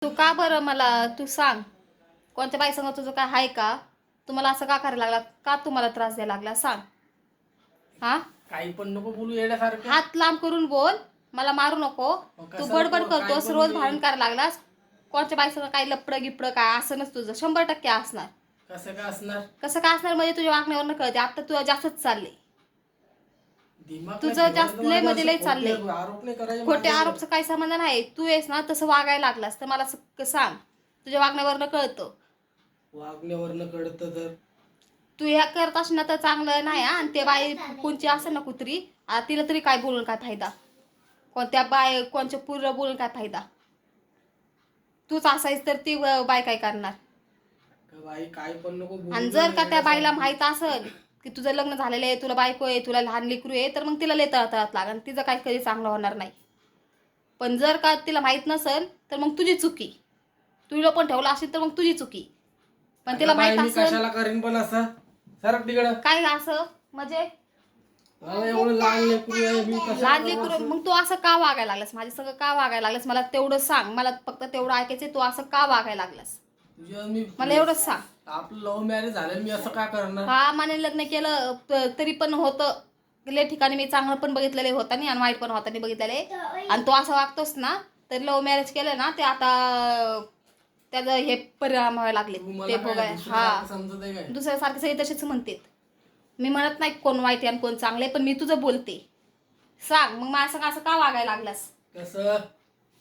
तू का बरं मला तू सांग. कोणत्या बाई संग तुझं काय आहे का? तुम्हाला असं का करायला लागला? का तुम्हाला त्रास द्यायला लागला सांग. हा, काही पण नको बोलू येण्यासारखं. हात लांब करून बोल, मला मारू नको. तू कसं बडबड नको, काय करतोस, पण रोज मी- भांडण करायला लागलास. कोणत्या बाई संग काय लपडं गिपडं काय असं नस, तुझं 100% असणार. कसं काय असणार? कसं काय असणार म्हणजे तुझ्या वागण्यावरनं कळते. आता तुझं जास्तच चाललंय. दिमाग तुझं नाही जास्त ठेवायचं, लय माझ्या मध्ये लय असं चाललंय. खोटे आरोप नाही करायचे खोटे माझ्यावर. आरोपचं काही संबंध नाही. तू येस ना तसं वागायला लागलास तर मला सांग. तुझ्या वागण्यावरनं कळतं. वागण्यावरनं कळतं तर तू ह्या करत असेल ना तर चांगलं नाही. आणि ते बाई कोणची असेल ना कुत्री, तिला तरी काय बोलून काय फायदा? कोणत्या बाय कोणच्या पूर्ण बोलून काय फायदा? तूच असायच तर ती बाय काय करणार? बाई काय पण नको बोलू. आणि जर का त्या बाईला माहित असेल की तुझं लग्न झालेलं आहे, तुला बायको आहे, तुला लहान लेकरू आहे, तर मग तिला लय तळतळात लागेल. तिचं काही कधी चांगलं होणार नाही. पण जर का तिला माहित नसेल तर मग तुझी चुकी. तुला पण ठेवलं असेल तर मग तुझी चुकी. पण तिला माहित मी असेल कशाला करीन पण असं सरक तिकडं. काय असं म्हणजे मला एवढं लहान लेकरू आहे, मी कशाला लहान करू लेकरू. असं? मग तू असं का वागायला लागलास? माझ्या सगळं का वागायला लागलास? मला तेवढं सांग. मला फक्त तेवढं ऐकायचंय, तू असं का वागायला लागलास? तुझ्या मी मला एवढंच सांग. आपलं लव्ह मॅरेज झालं, मी असं काय करणार? हा, माने लग्न केलं तरी पण होतं. लय ठिकाणी मी चांगलं पण बघितलेले होतानी आणि वाईट पण होतानी बघितलेले. आणि तू असं वागतोस ना तर लव्ह मॅरेज केलं ना ते आता त्याचं हे परिणाम व्हायला लागले. तू ते मला बघाय. काय हा, दुसऱ्यासारखं समजत आहे काय? दुसऱ्यासारखे सगळे तसेच म्हणतात. मी म्हणत नाही कोण वाईट आहे आणि कोण चांगले, पण मी तुझं बोलते. सांग मग माझ्या संग असं का वागायला लागलास? कसं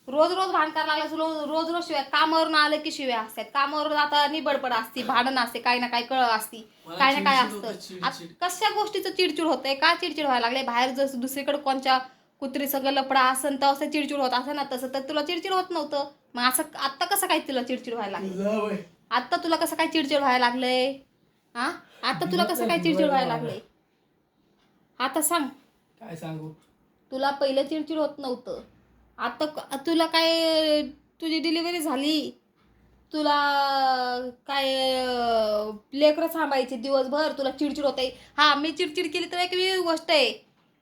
रोज रोज भांडण करायला लागलास. रोज रोज शिव्या. कामावरून आलं की शिव्या असतात. कामावरून आता निबडबड असती, भांडण असते, काही ना काही कळ असती, मला काही ना काय चिडचिड होतं, असतं. आता चिडचिड. कशा गोष्टीचं चिडचिड होतंय? का चिडचिड व्हायला लागले? बाहेर जसं दुसरीकडे कोणच्या कुत्री सगळं लपडा असन तर असं चिडचिड होत असं ना, तसं तर तुला चिडचिड होत नव्हतं. मग असं आत्ता कसं काय तुला चिडचिड व्हायला लागली? तुझं वय. आत्ता तुला कसं काय चिडचिड व्हायला लागलंय? हा, आता तुला कसं काय चिडचिड व्हायला लागलंय? आता सांग. काय सांगू? तुला पहिलं चिडचिड होत नव्हतं. आता तुला काय, तुझी डिलिव्हरी झाली, तुला काय लेकरं सांभाळायची दिवसभर, तुला चिडचिड होते. हा, मी चिडचिड केली तर एक वेगळी गोष्ट आहे.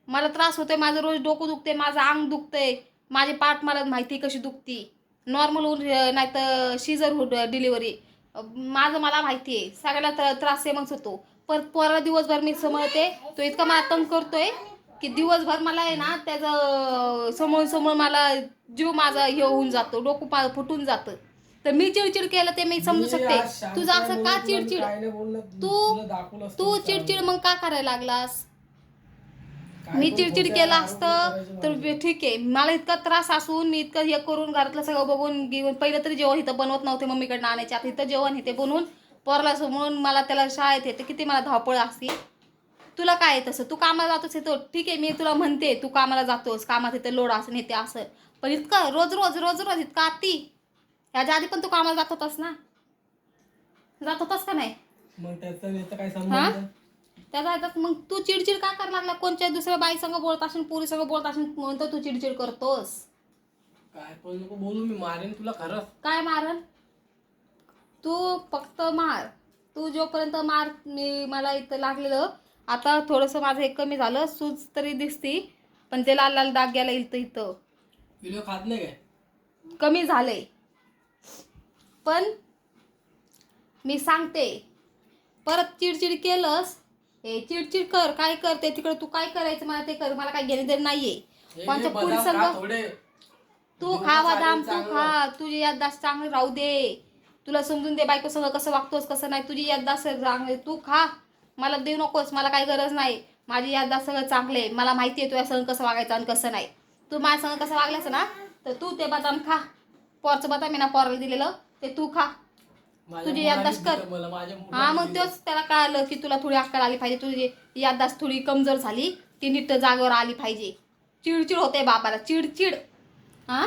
मला त्रास होतोय, माझं रोज डोकं दुखते, माझं अंग दुखतंय, माझी पाठ मला माहिती कशी दुखती. नॉर्मल होऊन नाही तर शिजर होत डिलिव्हरी, माझं मला माहिती आहे. सगळ्याला त्रास सेमच होतो. पण पोरा दिवसभर मी सांभाळते, तो इतका मला तंग करतोय की दिवसभर मला आहे ना त्याचं समोर मला जीव माझा हे होऊन जातो, डोकं फुटून जातं. तर मी चिडचिड केलं ते मी समजू शकते. तुझं असं का चिडचिड? तू चिडचिड मग का करायला लागलास? मी चिडचिड केलं असतं तर ठीक आहे. मला इतका त्रास असून मी इतकं हे करून घरातलं सगळं बघून घेऊन, पहिलं तरी जेवण इथं बनवत नव्हते मम्मीकडनं आणायचे. आता इथं जेवण इथे बनवून पोरला समोरून मला त्याला शाळेत येते, किती मला धावपळ असते. तुला काय आहे तसं? तू कामाला जातोस येतो ठीक आहे, मी तुला म्हणते तू कामाला जातोस, कामात इथे लोड असं नाही ते असं. पण इतकं रोज रोज रोज रोज इतकं अति. ह्याच्या आधी पण तू कामाला जात होतास ना? जात होतास का नाही? मग त्याचा काय हा, संबंध? त्याचा ह्याच्यात मग तू चिडचिड का करायला लागला? कोणत्या दुसऱ्या बाई संग बोलत असेल, पोरी संग बोलत असेल म्हणतो तू चिडचिड करतोस. काय पण नको बोलू, मी मारेन तुला खरंच. काय मारन? तू फक्त मार. तू जोपर्यंत मार, मला इथं लागलेलं आता थोडंसं माझं हे कमी झालं, सूज तरी दिसती, पण ते लाल लाल डाग गेला इथं व्हिडिओ खात नाही काय? कमी झालंय. पण मी सांगते, परत चिडचिड केलंस, हे चिडचिड कर, काय करते तिकडे तू, काय करायचं मला ते कर, मला काय घेणे देणे नाहीये. कोणत्या पुढे संग तू खा बदाम, तू खा, तुझी याददाश्त चांगली राहू दे. तुला समजून दे बायको संग कसं वागतोस कसं नाही. तुझी याददाश्त चांगली, तू खा, मला देऊ नकोस, मला काही गरज नाही. माझी याददाश्त सगळं चांगले, मला माहिती आहे तुझ्या संग कसं वागायचं आणि कसं नाही. तू माझ्या संग कसं वागल्यास ना तर तू ते बदाम खा. पोरचं बदाम मी ना पोराला दिलेलं ते तू खा, तुझी याददाश्त कर. हा, मग तेच त्याला कळालं की तुला थोडी अक्कल आली पाहिजे, तुझी याददाश्त थोडी कमजोर झाली, ती नीट जागेवर आली पाहिजे. चिडचिड होते बापाला, चिडचिड. हा,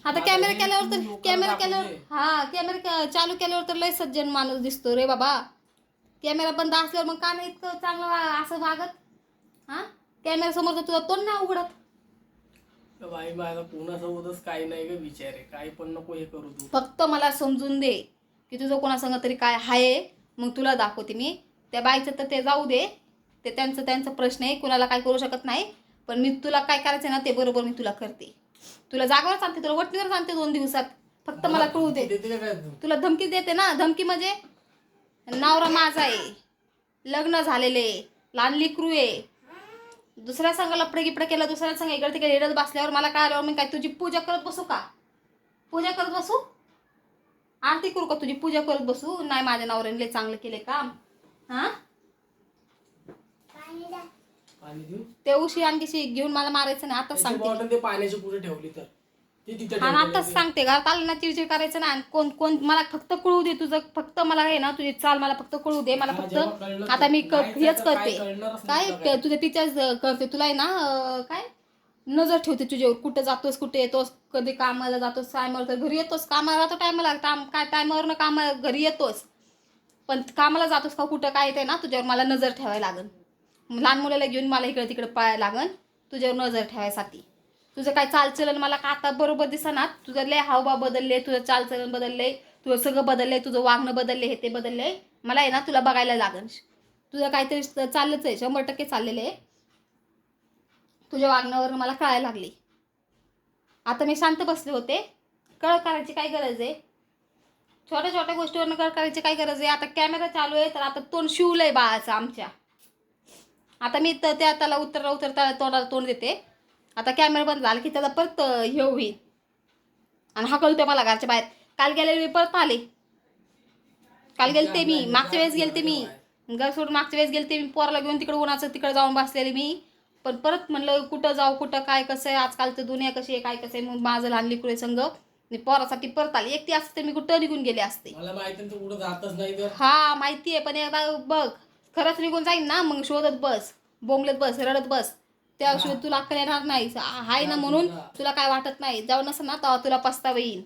आता कॅमेरा केल्यावर हा, कॅमेरा चालू केल्यावर तर लय सज्जन माणूस दिसतो रे बाबा. कॅमेरा बंद असल्यावर मग का नाही इतकं चांगलं असं वागत? हा, कॅमेरा समोर तर तुझा तोंड नाही उघडत. बाई माझा कोणासोबतच काही नाही ग, विचार आहे. काही पण नको हे करू तू. फक्त मला समजून दे की तुझं कोणासंग तरी काय आहे, मग तुला दाखवते मी. त्या बाईचं तर ते जाऊ दे, ते त्यांचा प्रश्न आहे, कुणाला काय करू शकत नाही. पण मी तुला काय करायचं ना ते बरोबर मी तुला करते. तुला जागावर सांगते, तुला वटणीवर सांगते 2 दिवसात. फक्त मला कळू दे. देते का काय तू? तुला धमकी देते ना. धमकी म्हणजे नवरा माझा आहे, लग्न झालेले, लहान लेकरू आहे, दुसऱ्या संघ लपडे गिपडे केलं, दुसऱ्या संघ इकडे तिकडे रेडत बसल्यावर मला काय आल्यावर मी काय तुझी पूजा करत बसू का? पूजा करत बसू? आरती करू का तुझी पूजा करत बसू? नाही, माझ्या नवऱ्याने लय चांगलं केले काम. हा, पाणी देऊ? ते उशी आणखी घेऊन मला मारायचं नाही. आताच त्याची सांगते. बॉटल ते पाण्याची पुढे ठेवली तर ती तिथे आणि ठेवली आताच सांगते, घरात आलं ना चिडचिड करायचं ना. आणि कोण कोण मला फक्त कळू दे तुझं. फक्त मला आहे ना तुझी चाल मला फक्त कळू दे. मला हा, फक्त जेव्हा कळलं आता मी तर नाही हेच त्याचं करते. कळणारच नाही तुला काय तुझ्या टीचर्स करते. तुला आहे ना काय नजर ठेवते तुझ्यावर. कुठं जातोस, कुठे येतोस, कधी कामाला जातोस, टायमावर तर घरी येतोस. कामाला जातो टायमाला, काय टायमावर कामाला घरी येतोस. पण कामाला जातोस का कुठं काय येते ना तुझ्यावर मला नजर ठेवायला लागन. लहान मुलाला घेऊन मला इकडे तिकडे पळायला लागन तुझ्यावर नजर ठेवायसाठी. तुझं काय चालचलन मला का आता बरोबर दिसना. तुझं लय हावभाव बदलले, तुझं चालचलन बदलले, तुझं सगळं बदलले, तुझं वागणं बदलले, हे ते बदलले. मला आहे ना तुला बघायला लागन. तुझं काहीतरी चाललंच आहे, 100% चाललेलं आहे. तुझ्या वागण्यावर मला कळायला लागली. आता मी शांत बसले होते. कळ करायची काय गरज आहे? छोट्या छोट्या गोष्टीवरनं कळ करायची काय गरज आहे? आता कॅमेरा चालू आहे तर आता तोंड शिवलंय बाळाचं आमच्या. आता मी तर त्याला उत्तर त्याला तोंडाला तोंड देते. आता कॅमेरा बंद झाला की त्याला परत हे होईल आणि हाकलते मला घरच्या बाहेर. काल गेले मी परत आले. काल गेलते मी, मागच्या वेळेस गेलते मी घर सोडून. मागच्या वेळेस गेलते मी पोराला घेऊन तिकडे उन्हाचं तिकडे जाऊन बसलेले मी. पण परत म्हणलं कुठं जाऊ, कुठं काय कसं आहे, आजकालचं दुनिया कशी आहे, काय कसं आहे. मग माझं लहान लेकरू संघ मी पोरासाठी परत आले. एकटी असते मी कुठं निघून गेले असते. मला माहिती तू कुठं जातच नाही तर. हा माहिती आहे, पण एकदा बघ खरंच निघून जाईन ना मग शोधत बस, बोंबलत बस, रडत बस. त्याशिवाय तुला अक्कल येणार नाही. हाय ना म्हणून तुला काय वाटत नाही. जाऊ नसं ना तेव्हा तुला पस्तावा येईल.